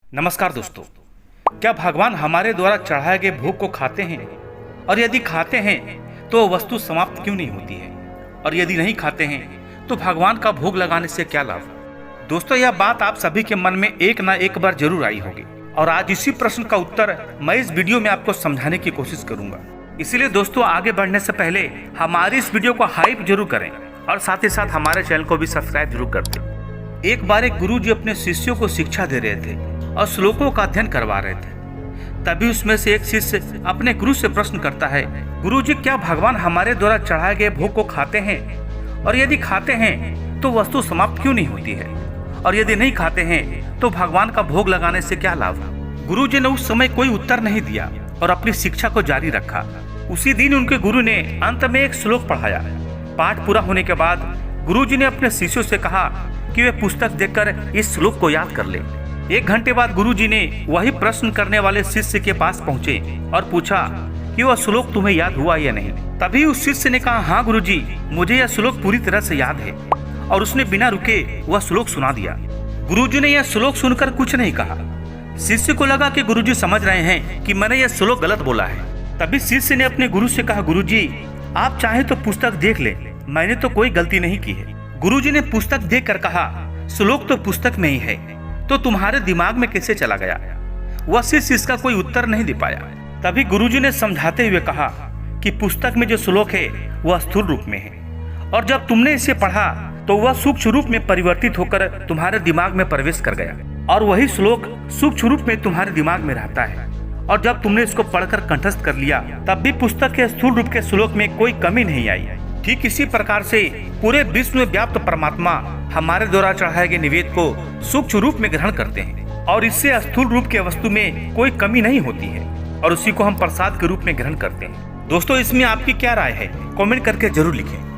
नमस्कार दोस्तों। क्या भगवान हमारे द्वारा चढ़ाए गए भोग को खाते हैं? और यदि खाते हैं तो वस्तु समाप्त क्यों नहीं होती है? और यदि नहीं खाते हैं तो भगवान का भोग लगाने से क्या लाभ? दोस्तों, यह बात आप सभी के मन में एक ना एक बार जरूर आई होगी और आज इसी प्रश्न का उत्तर मैं इस वीडियो में आपको समझाने की कोशिश करूंगा। इसलिए दोस्तों, आगे बढ़ने से पहले हमारी इस वीडियो को हाइप जरूर करें और साथ ही साथ हमारे चैनल को भी सब्सक्राइब जरूर कर दें। एक बार एक गुरु जी अपने शिष्यों को शिक्षा दे रहे थे और श्लोकों का अध्ययन करवा रहे थे। तभी उसमें से एक शिष्य अपने गुरु से प्रश्न करता है, गुरु जी, क्या भगवान हमारे द्वारा चढ़ाए गए भोग को खाते हैं? और यदि खाते हैं तो वस्तु समाप्त क्यों नहीं होती है? और यदि नहीं खाते हैं तो भगवान का भोग लगाने से क्या लाभ? गुरु जी ने उस समय कोई उत्तर नहीं दिया और अपनी शिक्षा को जारी रखा। उसी दिन उनके गुरु ने अंत में एक श्लोक पढ़ाया। पाठ पूरा होने के बाद गुरु जी ने अपने शिष्यों से कहा कि वे पुस्तक देखकर इस श्लोक को याद कर ले। 1 घंटे बाद गुरुजी ने वही प्रश्न करने वाले शिष्य के पास पहुंचे और पूछा कि वह श्लोक तुम्हें याद हुआ या नहीं। तभी उस शिष्य ने कहा, हाँ गुरुजी, मुझे यह श्लोक पूरी तरह से याद है। और उसने बिना रुके वह श्लोक सुना दिया। गुरुजी ने यह श्लोक सुनकर कुछ नहीं कहा। शिष्य को लगा कि गुरुजी समझ रहे हैं कि मैंने यह श्लोक गलत बोला है। तभी शिष्य ने अपने गुरु से कहा, गुरुजी, आप चाहे तो पुस्तक देख ले, मैंने तो कोई गलती नहीं की है। गुरुजी ने पुस्तक देखकर कहा, श्लोक तो पुस्तक में ही है, तो तुम्हारे दिमाग में कैसे चला गया? वह शिष्य इसका कोई उत्तर नहीं दे पाया। तभी गुरुजी ने समझाते हुए कहा कि पुस्तक में जो श्लोक है वह स्थूल रूप में है, और जब तुमने इसे पढ़ा तो वह सूक्ष्म रूप में परिवर्तित होकर तुम्हारे दिमाग में प्रवेश कर गया, और वही श्लोक सूक्ष्म रूप में तुम्हारे दिमाग में रहता है। और जब तुमने इसको पढ़कर कंठस्थ कर लिया, तब भी पुस्तक के स्थूल रूप के श्लोक में कोई कमी नहीं आई। ठीक इसी प्रकार से पूरे विश्व में व्याप्त परमात्मा हमारे द्वारा चढ़ाए गए निवेद को सूक्ष्म रूप में ग्रहण करते हैं, और इससे स्थूल रूप के वस्तु में कोई कमी नहीं होती है, और उसी को हम प्रसाद के रूप में ग्रहण करते हैं। दोस्तों, इसमें आपकी क्या राय है? कमेंट करके जरूर लिखें।